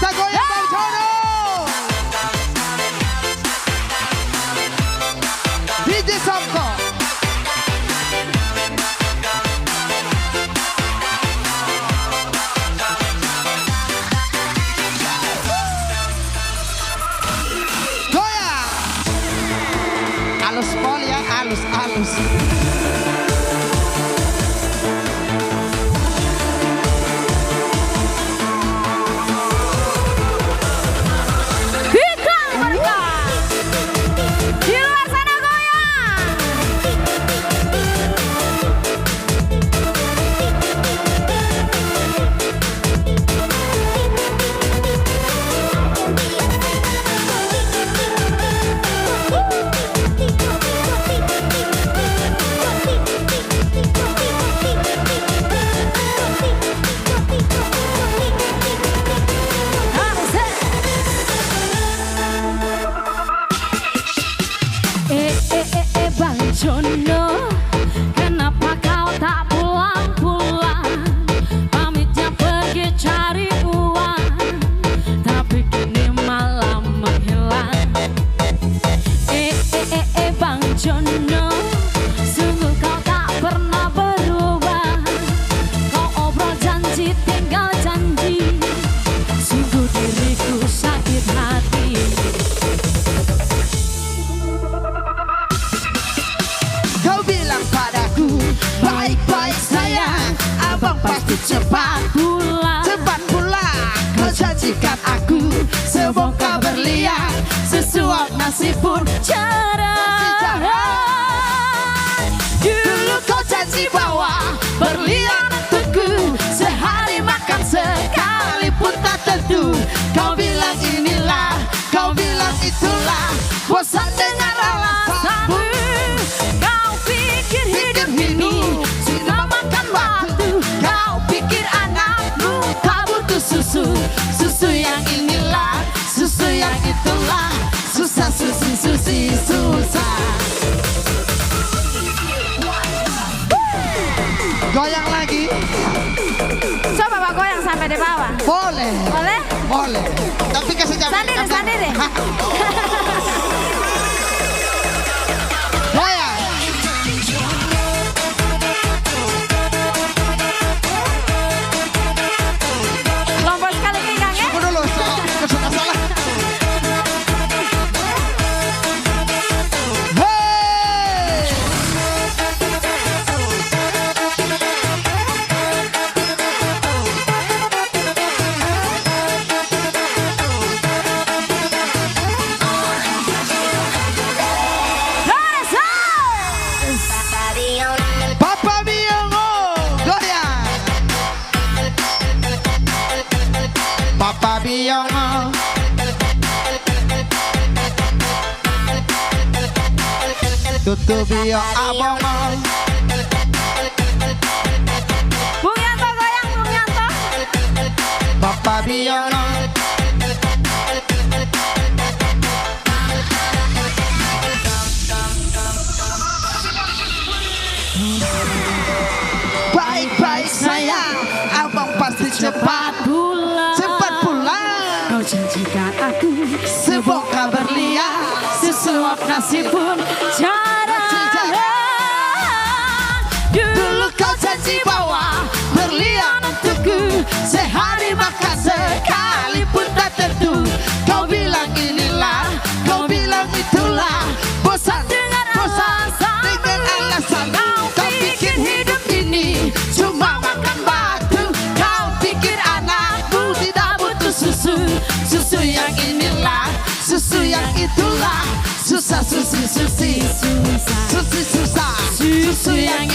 bisa goyang Bang Jono. DJ Somko. Goyang. Halus pol ya, halus. Bang Jono, kenapa kau tak pulang-pulang? Pamitnya pergi cari uang, tapi kini malam menghilang. Bang Jono, sungguh kau tak pernah berubah. Kau obrol janji tinggal janji, sungguh diriku sakit hati. Kau bilang padaku, baik-baik sayang, abang pasti cepat Pulang, pulang. Kau janjikan aku sebongkar berlian, sesuap nasi pun cerai. Dulu kau janji bawa berlian untukku, sehari makan sekali pun tak tentu. Kau bilang inilah, kau bilang itulah, bosan dengan alasanmu. Kau pikir hidup ini sudah makan batu. Kau pikir anakmu tak butuh susu, susu yang inilah, susu yang itulah, susah susah. Goyang lagi, coba Pak goyang sampai di bawah. boleh, Boleh? tapi kasih jam. Sendiri. Goyang. Lombok sekali pinggang ya. Tunggu dulu, kesuka salah. Hey! Papa Biongo, goyang. Papa Biongo. Tutu bio abongo. Bung Yanto goyang, Bung Yanto. Papa Biongo. Baik-baik sayang, abang pasti cepat Pulang, pulang. kau janjikan aku Sebongkar berlian, sesuap nasi pun cerai. dulu kau janji bawa berlian untukku, sehari makan sekali pun tak tentu. Kau bilang inilah, kau bilang itulah, bosan dengan alasan. Kau pikir hidup ini cuma makan batu. Kau pikir anakmu tidak butuh susu, susu yang inilah, susu yang itulah, susah susu yang